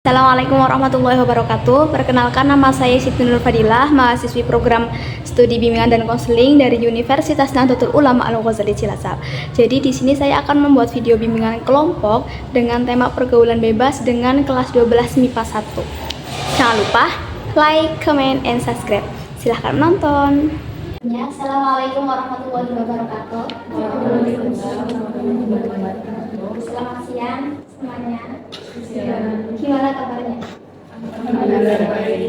Assalamualaikum warahmatullahi wabarakatuh. Perkenalkan, nama saya Siti Nur Fadilah, mahasiswi program studi bimbingan dan konseling dari Universitas Nahdlatul Ulama Al-Ghazali Cilacap. Jadi di sini saya akan membuat video bimbingan kelompok dengan tema pergaulan bebas dengan kelas 12 MIPA 1. Jangan lupa like, comment, and subscribe. Silahkan menonton. Ya, Assalamualaikum warahmatullahi wabarakatuh. Selamat siang semuanya. Gimana kabarnya?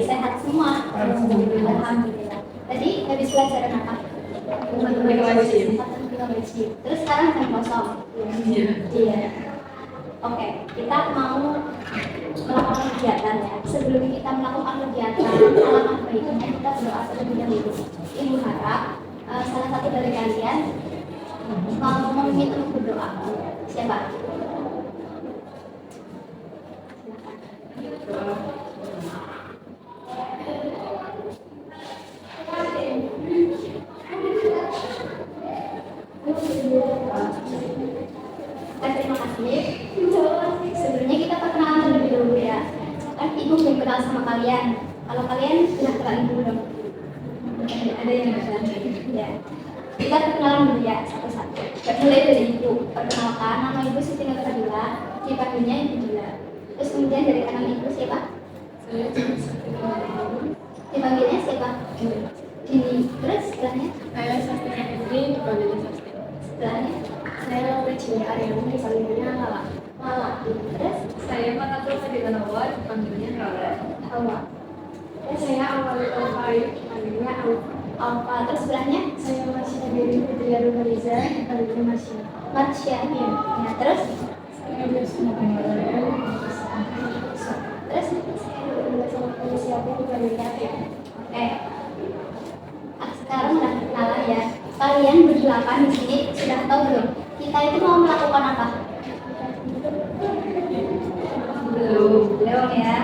Sehat semua. Alhamdulillah. Tadi habis pelajaran apa? Wajib. Terus sekarang jam kosong. Iya. Oke, kita mau melakukan kegiatan ya. Sebelum kita melakukan kegiatan, alangkah baiknya kita berdoa terlebih dahulu. Ibu harap salah satu dari kalian mau memimpin untuk berdoa. Siapa? Terima kasih. Sebelumnya kita perkenalan terlebih dahulu ya. Kan ibu belum kenal sama kalian. Kalau kalian sudah kenal ibu belum? Ada yang nggak kenal? Ya. Kita perkenalan dulu ya satu-satu. Mulai dari ibu. Perkenalkan, nama ibu Siti Nur Fadilah. Dipanggilnya Ibu Dila. Terus kemudian dari kanan ibu siapa? Dipanggilnya siapa? Dini. Terus sebelahnya? Saya Sasti Saputri, dipanggilnya Sasti. Sebelahnya? Saya Laura Cini Aryani, dipanggilnya Lala. Lala. Terus? Saya Manatul Fadila Nawa, dipanggilnya Hawa. Hawa. Saya Awal Alfayu, dipanggilnya Alfa. Terus sebelahnya? Saya Marsha Dewi Putria Rumariza, dipanggilnya Marsha. Marsha. Ya. Terus? Saya Yosna Pengalaman, Terus? saya siapa dipanggilnya Atia. Oke. Sekarang udah kenalan ya. Kalian berdelapan di sini sudah tahu belum? Kita itu mau melakukan apa? Belum ya.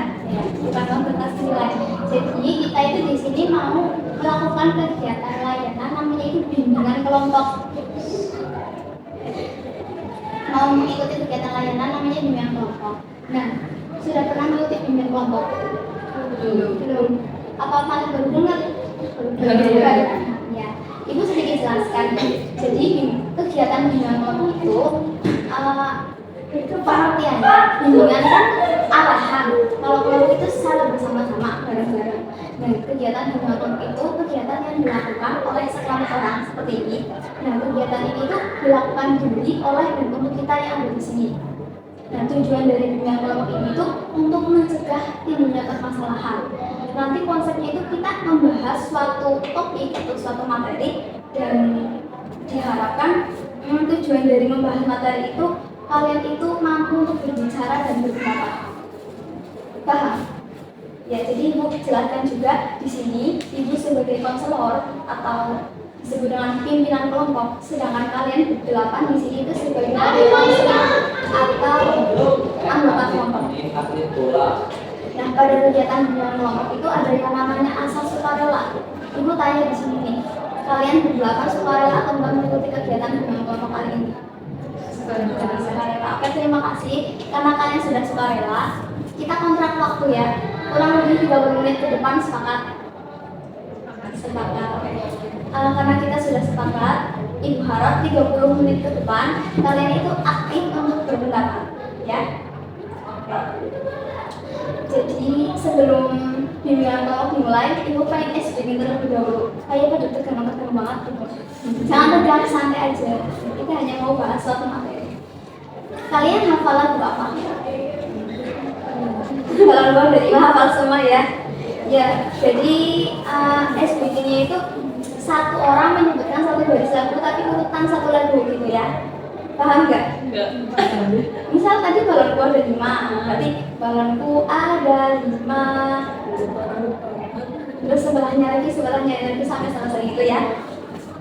Bukan memberikan nilai. Jadi kita itu di sini mau melakukan kegiatan layanan namanya itu bimbingan kelompok. Mau mengikuti kegiatan layanan namanya bimbingan kelompok. Nah, sudah pernah mengikuti bimbingan kelompok? Belum. Apa kalian baru dengar? Ya, Ibu sedikit jelaskan. Jadi kegiatan bimbingan kelompok itu pengertiannya bimbingan kan arahan. Kalau kelompok itu secara bersama-sama bareng-bareng. Nah, kegiatan bimbingan kelompok itu kegiatan yang dilakukan oleh sekelompok orang seperti ini. Nah, kegiatan ini tuh dilakukan diri oleh dan untuk kita yang ada di sini. Nah, tujuan dari bimbingan kelompok ini tuh untuk mencegah timbulnya permasalahan. Nanti konsepnya itu kita membahas suatu topik atau suatu materi dan diharapkan tujuan dari membahas materi itu kalian itu mampu untuk berbicara dan berpendapat. Paham? Ya, jadi Ibu jelaskan juga di sini Ibu sebagai konselor atau disebut dengan pimpinan kelompok, sedangkan kalian berdelapan di sini itu sebagai konselor atau anggota kelompok. Nah, pada kegiatan bimbingan kelompok itu ada yang namanya asas sukarela. Ibu tanya di sini nih, kalian berdelapan sukarela atau enggak mengikuti kegiatan bimbingan kelompok kali ini? Sukarela. Oke, terima kasih. Karena kalian sudah sukarela, kita kontrak waktu ya. Kurang lebih 30 menit ke depan sepakat. Sepakat. Karena kita sudah sepakat, Ibu harap 30 menit ke depan kalian itu aktif untuk berpendapat, ya. Oke. Jadi sebelum bimbingan kelompok dimulai, Ibu pengen SBG terlebih dahulu. Kayak pada tegang banget gitu. Jangan tegang, santai aja. Kita hanya mau bahas suatu materi. Kalian hafal lagu apa? Kalau dari Ibu hafal semua ya. Ya, jadi SBG-nya itu satu orang menyebutkan satu baris lagu tapi urutan satu lagu gitu ya. Paham nggak? Enggak. Misal tadi balonku ada 5, berarti balonku ada 5. Terus sebelahnya lagi sampai selesai gitu ya.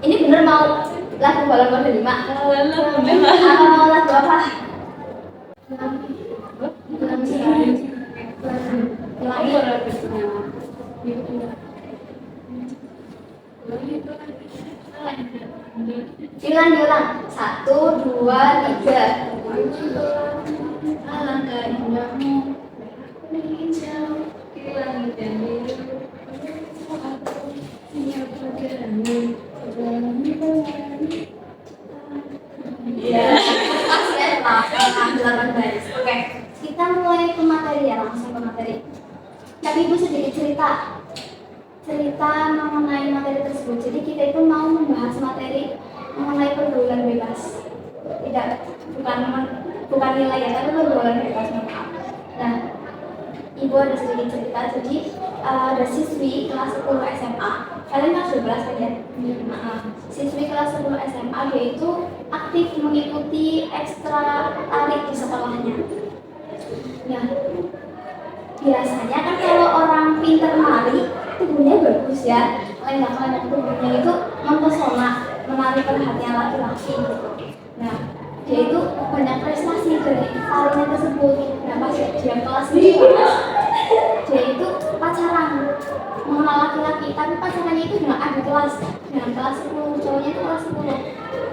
Ini bener mau lagu balonku ada 5? Apa mau lagu apa? Diulang. 1, 2, 3. Alangkah indahmu langit yang biru, siap bergerangan, berjalan. Iya. Pas ya, Pak. 8 baris. Oke, kita mulai ke materi ya, langsung ke materi. Tapi Ibu sedikit cerita mengenai materi tersebut. Jadi kita itu mau membahas materi mengenai pergaulan bebas. Tidak, bukan nilai ya, tapi pergaulan bebas. Maaf. Nah, Ibu ada sedikit cerita. Jadi ada siswi kelas 10 SMA. Kalian kelas 12 kan ya? Siswi kelas 10 SMA dia itu aktif mengikuti ekstra tarik di sekolahnya. Nah, biasanya kan kalau orang pinter nari tubuhnya bagus ya, lenggak-lenggak tubuhnya itu mempesona, menarik perhatian laki-laki gitu. Nah, dia itu banyak prestasi dari tarinya tersebut. Nah, pas dia kelas 12, dia itu pacaran mengenal laki-laki, tapi pacarannya itu dengan adik kelas, dengan kelas 10, cowoknya itu kelas 10.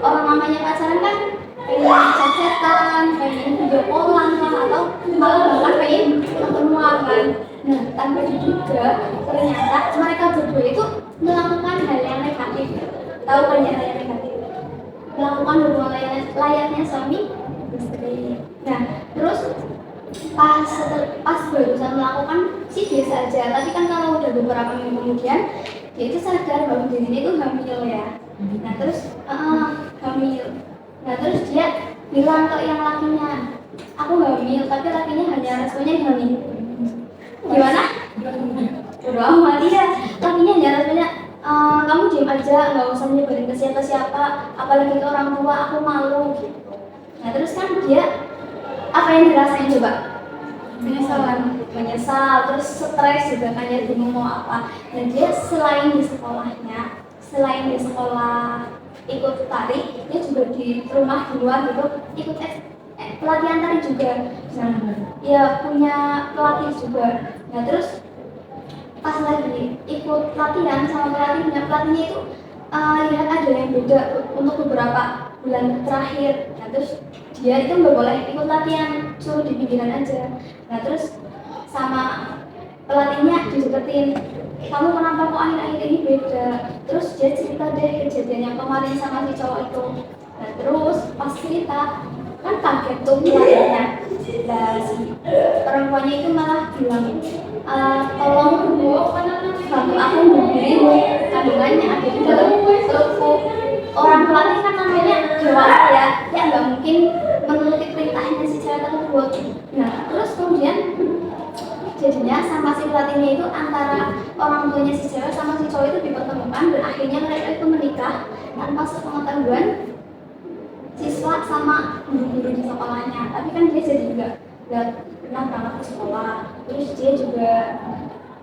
Orang namanya pacaran kan pengen chat-chatan, pengen video callan lah, atau malah bahkan pengen ketemuan kan. Nah, tanpa diduga ternyata mereka berdua itu melakukan hal yang negatif. Tahu kan ya hal yang negatif? Melakukan hubungan layaknya suami istri. Nah, terus pas barusan melakukan sih biasa aja, tapi kan kalau udah beberapa minggu kemudian dia itu sadar bahwa dirinya itu hamil ya. Nah, terus hamil. Nah, terus dia bilang ke yang lakinya, aku hamil, tapi lakinya hanya responnya hamil. Gimana? Udah amat ya. Lakinya hanya responnya, kamu diam aja, nggak usah nyebarin ke siapa-siapa, apalagi ke orang tua, aku malu gitu. Nah, terus kan dia apa yang dirasain coba? Menyesal, terus stres juga kan ya, bingung mau apa. Dan dia selain di sekolah ikut tari, dia juga di rumah di luar gitu ikut pelatihan tari juga. Nah, ya punya pelatih juga. Nah, terus pas lagi ikut pelatihan sama pelatihnya itu lihat ada yang beda untuk beberapa bulan terakhir. Nah, terus dia itu nggak boleh ikut latihan, suruh di pinggiran aja. Nah, terus sama pelatihnya dideketin, kamu kenapa kok akhir-akhir ini beda? Terus dia cerita deh kejadian yang kemarin sama si cowok itu. Nah, terus pas cerita kan kaget tuh pelatihnya. Nah, si perempuannya itu malah bilang, tolong bantu aku membeli kandungannya ada di dalam perutku. Orang pelatih kan namanya dewasa ya nggak mungkin menuruti perintahnya si cewek tersebut. Nah, terus kemudian jadinya sama si pelatihnya itu antara orang tuanya si cewek sama si cowok itu dipertemukan dan akhirnya mereka itu menikah tanpa sepengetahuan siswa sama guru-guru di sekolahnya. Tapi kan dia jadi nggak pernah berangkat ke sekolah, terus dia juga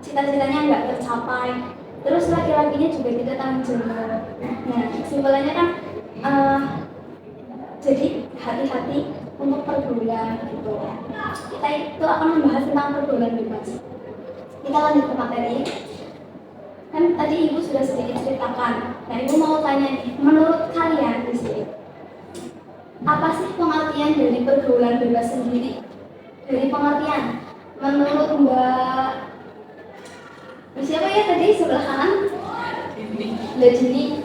cita-citanya nggak tercapai, terus laki-lakinya juga tidak tanggung jawab. Nah, kesimpulannya kan jadi hati-hati untuk pergaulan gitu. Kita itu akan membahas tentang pergaulan bebas. Kita lanjut ke materi. Kan tadi Ibu sudah sedikit ceritakan. Nah, Ibu mau tanya nih, menurut kalian di sini, apa sih pengertian dari pergaulan bebas sendiri? Dari pengertian, menurut Mbak siapa ya tadi sebelah kanan? Mbak Jini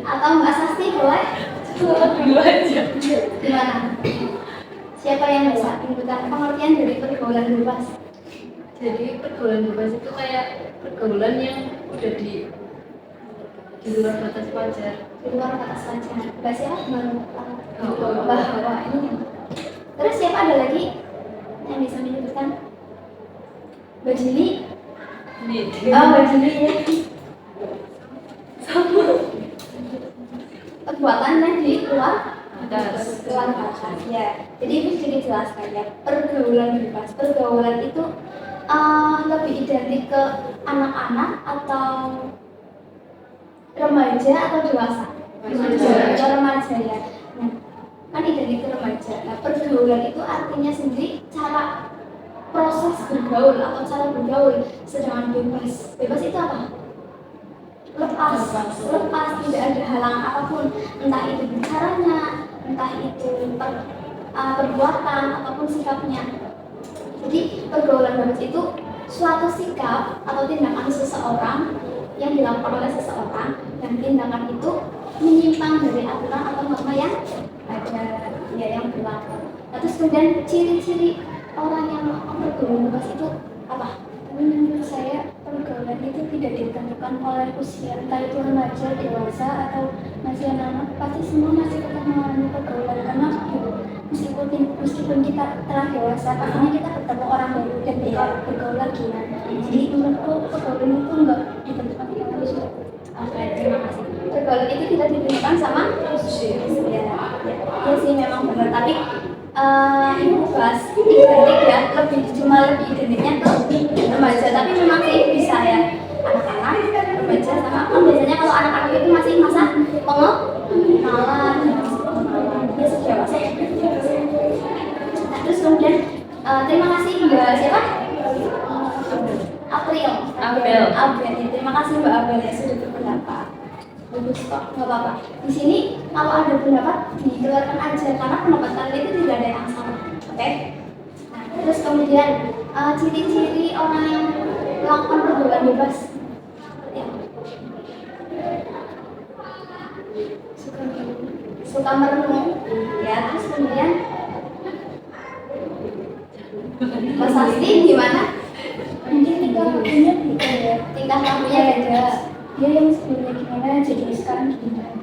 atau Mbak Sasti boleh? Dulu aja. Gimana? Siapa yang bisa inputan pengertian dari pergaulan bebas? Jadi pergaulan bebas itu kayak pergaulan yang udah di luar batas wajar. Di luar batas wajar. Mbak siapa? Mbak Hawa ini. Terus siapa ada lagi yang bisa menyebutkan? Mbak Jini? Mbak Jini ya. Perbuatannya di luar batas ya. Jadi itu sedikit jelaskan ya. Pergaulan bebas. Pergaulan itu lebih identik ke anak-anak atau remaja atau dewasa? Remaja ya. Nah, kan identik ke remaja. Nah, pergaulan itu artinya sendiri cara proses bergaul atau cara bergaul. Sedangkan bebas itu apa? Lepas, tidak ada halangan apapun, entah itu bicaranya, entah itu perbuatan ataupun sikapnya. Jadi pergaulan bebas itu suatu sikap atau tindakan seseorang yang dilakukan oleh seseorang dan tindakan itu menyimpang dari aturan atau norma yang ada ya yang berlaku. Nah, terus kemudian ciri-ciri orang yang melakukan pergaulan bebas itu apa? Menurut saya pergaulan itu tidak ditentukan oleh usia, entah itu remaja, dewasa atau masih anak-anak, pasti semua masih tetap mengalami pergaulan karena meskipun kita telah dewasa, pastinya kita bertemu orang baru dan bergaul lagi. Jadi menurutku pergaulan itu enggak ditentukan oleh usia. Oke, terima kasih. Pergaulan itu tidak ditentukan sama usia. Ya sih memang benar, tapi ibu bahas identik ya, lebih identiknya ke remaja, tapi memang sih bisa ya anak-anak, remaja sama kan biasanya kalau anak-anak itu masih masa pengenalan, dia sudah dewasa. Nah, terus kemudian terima kasih Mbak siapa? Abel. Ya, terima kasih Mbak Abel ya sudah berpendapat. Bagus kok, nggak apa-apa. Di sini kalau ada pendapat dikeluarkan aja karena pendapat kalian itu tidak ada yang sama, oke? Nah, terus kemudian ciri-ciri orang yang melakukan pergaulan bebas, ya. Suka merenung, ya. Terus kemudian Mas Asti gimana? Mungkin tingkah lakunya beda ya. Tingkah lakunya beda. Dia yang sebelumnya gimana jadi sekarang gimana,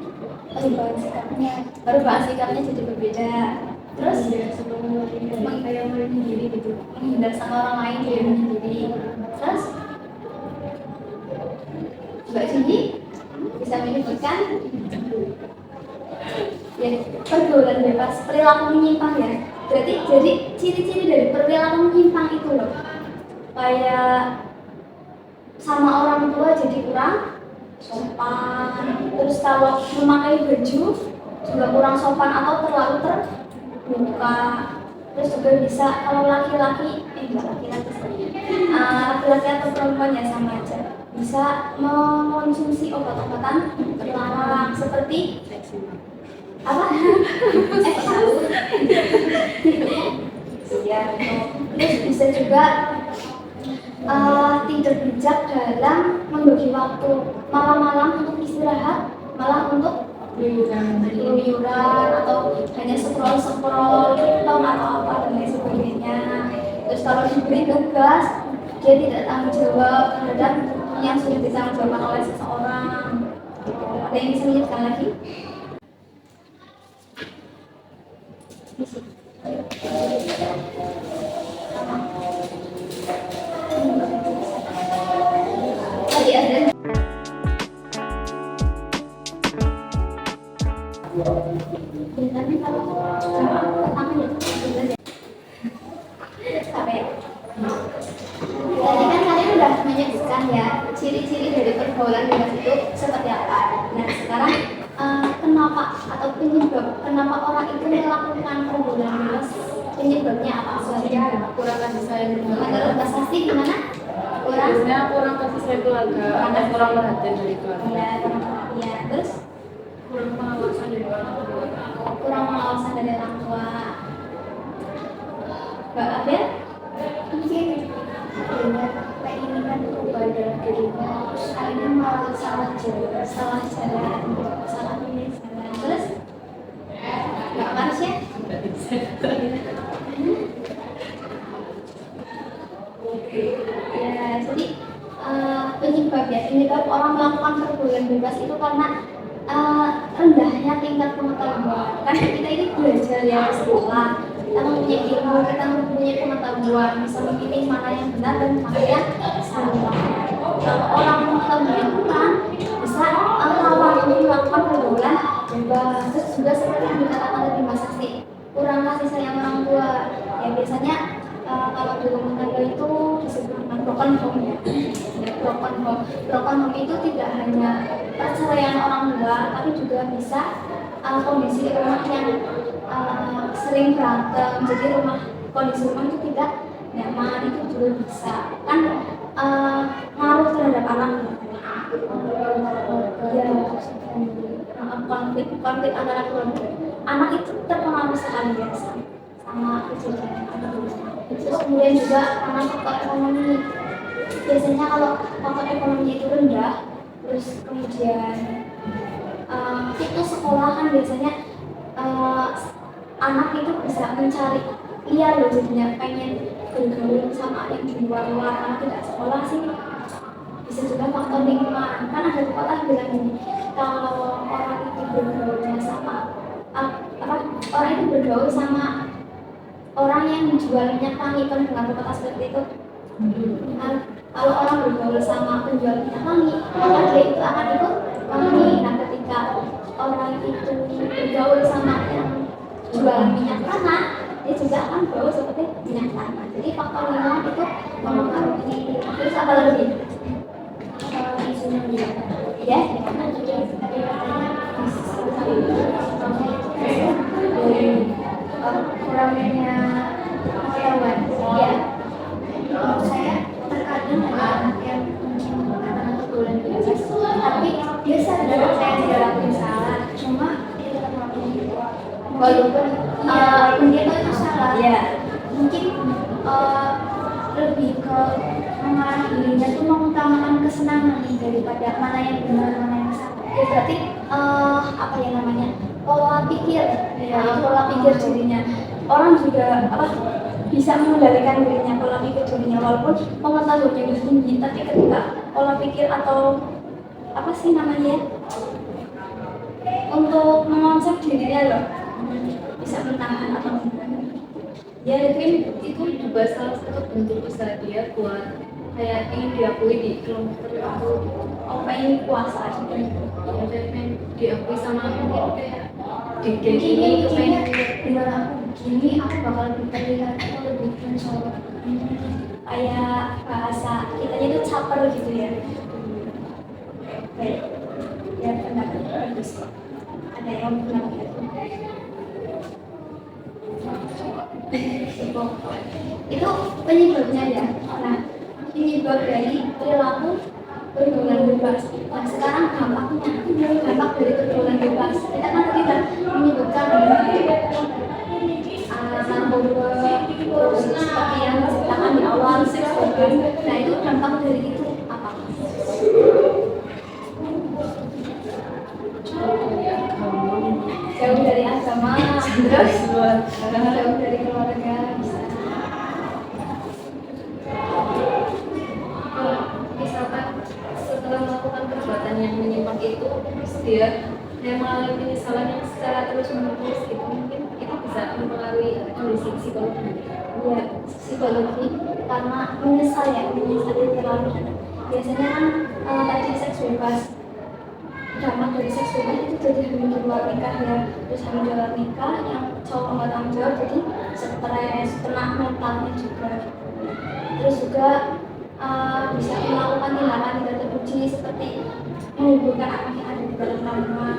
perubahan sikapnya jadi berbeda. Terus kayak menyendiri gitu. menghindar sama orang lain jadi menyendiri. Terus Mbak Cindy bisa menyebutkan ya pergaulan bebas, perilaku menyimpang ya. Berarti jadi ciri-ciri dari perilaku menyimpang itu loh, kayak sama orang tua jadi kurang sopan, terus kalau memakai baju juga kurang sopan atau terlalu terbuka. Terus juga bisa kalau laki-laki atau perempuan ya sama aja, bisa mengonsumsi obat-obatan terlarang seperti apa? Ya, terus bisa juga tidak bijak dalam membagi waktu malam-malam untuk istirahat, malah untuk keluyuran atau hanya scroll TikTok atau apa dan lain sebagainya. Terus kalau diberi tugas dia tidak tanggung jawab terhadap yang sudah ditanggung jawabkan oleh seseorang. Ada yang bisa menyebutkan lagi? Tadi ada tapi kalau pertama sampai tadi kan kalian udah menyaksikan ya ciri-ciri dari pergaulan bebas itu seperti apa. Nah sekarang kenapa atau penyebab kenapa orang itu melakukan pergaulan bebas, penyebabnya apa? Soalnya kurang kasih sayang Menurut Mbak Sasti gimana? kurang kasih sayang keluarga, ada kurang perhatian dari keluarga, Ya, terus kurang pengawasan dari orang tua. kurang pengawasan dari orang tua. Mbak Abel? mungkin adanya keinginan berubah dalam dirinya, terus akhirnya malah salah jalan. Salah pilih jalan. Terus nggak manusia? Ya, jadi penyebab orang melakukan pergaulan bebas itu karena rendahnya tingkat pengetahuan. Kan kita ini belajar ya di sekolah, kita mempunyai ilmu, kita mempunyai pengetahuan, bisa memilih mana yang benar dan mana yang salah. Kalau orang pengetahuannya kurang, bisa rawan untuk melakukan pergaulan bebas. Terus juga seperti yang dikatakan tadi Mas Sasti, kurang kasih sayang orang tua. Ya biasanya kalau di rumah tangga itu disebut broken home ya. Broken home itu tidak hanya perceraian orang tua, tapi juga bisa kondisi rumah yang sering berantem. Jadi kondisi rumah itu tidak nyaman, itu juga bisa kan ngaruh terhadap anak. Ya, konflik antara keluarga. Anak itu terpengaruh sekali ya sama kejadian itu. Terus kemudian juga karena faktor ekonomi. Biasanya kalau faktor ekonomi itu rendah, terus kemudian itu sekolah kan biasanya anak itu bisa mencari liar loh, jadinya pengen bergaul sama yang di luar-luar karena tidak sekolah sih. Bisa juga faktor lingkungan, kan ada pepatah bilang ini, kalau orang itu bergaulnya sama orang itu bergaul sama orang yang menjual minyak wangi, kan dengan pepatah seperti itu. Kalau orang bergaul sama penjual minyak wangi, maka dia itu akan ikut wangi. Nah, ketika orang itu bergaul sama yang jual minyak tanah, dia juga akan bau seperti minyak tanah. Jadi faktor lingkungan itu mempengaruhi. Terus apa lagi? Ya, kurangnya pengetahuan. Ya, saya terkadang ada anak yang mungkin anak pergaulan bebas, tapi dia sadar saya tidak lakukan salah, cuma dia tetap melakukan walaupun dia tahu itu salah. Ya, mungkin lebih ke mengarah dirinya tuh mengutamakan kesenangan nih daripada mana yang benar mana yang salah. Ya berarti apa ya namanya, pola pikir, ya pola pikir dirinya. Orang juga bisa mengendalikan dirinya, pola pikir dirinya walaupun pengetahuannya udah tinggi, tapi ketika pola pikir atau apa sih namanya untuk mengonsep dirinya loh bisa menahan atau ya itu juga salah satu bentuk usaha dia buat kayak ingin diakui di kelompok tertentu. pengen kuasa gitu. Ya pengen diakui sama mungkin kayak di geng Ini ini pengen dengan aku begini aku bakal terlihat aku lebih mencolok. Kayak bahasa kitanya itu caper gitu ya. Baik, ya pendapatnya bagus kok. Ada yang bilang gitu. Itu penyebabnya ya. Nah, penyebab dari perilaku pergaulan bebas. Nah, sekarang dampak dari pergaulan bebas. Kita kan tadi kan menyebutkan narkoba, terus seperti yang diceritakan di awal seks bebas. Nah, itu dampak dari itu apa? Jauh dari agama, terus jauh dari keluarga, bisa. Misalkan setelah melakukan perbuatan yang menyimpang itu dia mengalami penyesalan yang secara terus menerus gitu, mungkin itu bisa mempengaruhi kondisi psikologi. Ya, psikologi karena menyesal yang terlalu. Biasanya kan tadi seks bebas, dampak dari seks bebas itu jadi hamil di luar nikah ya, terus hamil di luar nikah yang cowok nggak tanggung jawab, jadi stres, kena mentalnya juga. Terus juga bisa melakukan tindakan tidak terpuji seperti menguburkan anak yang ada di dalam kandungan.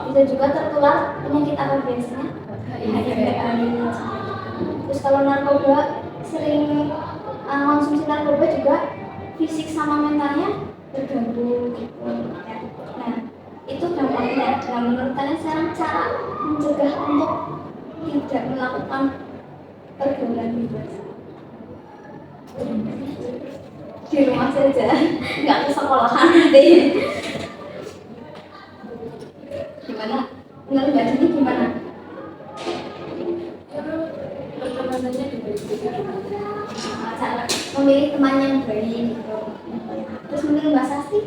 Bisa juga tertular penyakit apa biasanya? HIV/AIDS. Terus kalau narkoba, sering konsumsi narkoba juga fisik sama mentalnya terganggu gitu. Nah, itu dampaknya. Nah, menurut kalian sekarang cara mencegah untuk tidak melakukan pergaulan bebas? Di rumah saja, nggak ke sekolahan deh. Gimana? Menurut Mbak Dini gimana? Pertemanannya dibagi. Cara memilih teman yang baik gitu. Terus menurut Mbak Sasti?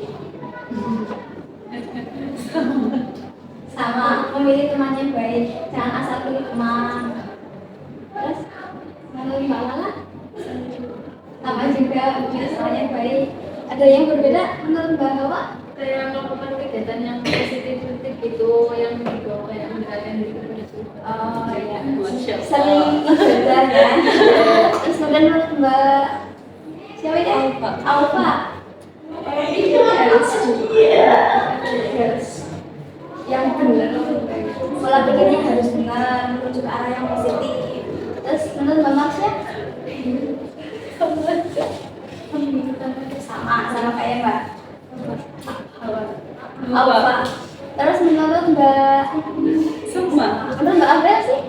Sama, memilih teman yang baik, jangan asal pilih teman. Terus menurut Mbak Lala? Sama juga, memilih teman yang baik. Ada yang berbeda menurut Mbak Hawa? Kayak melakukan kegiatan yang positif gitu, yang juga kayak mendekatkan diri kepada Tuhan. Oh iya, Masya Allah. sering ibadah ya. Terus kemudian menurut Mbak siapa ini? Alfa. Harus yang benar, pola pikirnya harus benar, menuju ke arah yang positif. Terus menurut Mbak Marsha? sama kayak Mbak Alfa. Terus menurut Mbak Semua. Menurut Mbak Abel sih?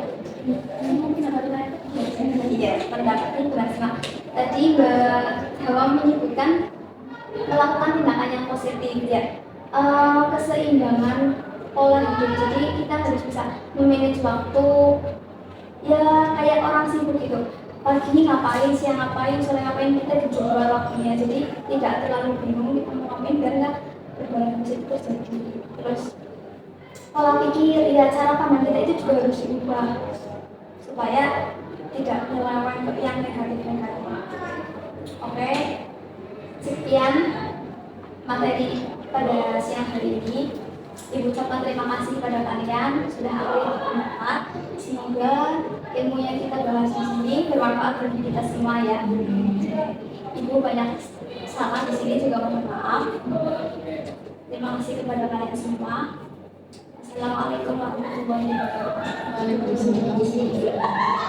ya pendapatnya Mbak Asma. Tadi Mbak Hawa menyebutkan melakukan tindakan yang positif ya. Keseimbangan pola hidup, jadi kita harus bisa memanage waktu ya kayak orang sibuk gitu, pagi ini ngapain, siang ngapain, sore ngapain, kita dijadwal waktunya, jadi tidak terlalu bingung kita mau ngapain biar nggak berbalas itu terjadi. Terus pola pikir ya, cara pandang kita itu juga harus diubah supaya tidak melawan ke yang negatif-negatif. Oke, sekian materi pada siang hari ini. Ibu ucapkan terima kasih pada kalian sudah hadir di tempat. Semoga ilmu yang kita bahas di sini bermanfaat bagi kita semua ya. Ibu banyak salah di sini juga mohon maaf. Terima kasih kepada kalian semua. Assalamualaikum warahmatullahi wabarakatuh. Waalaikumsalam.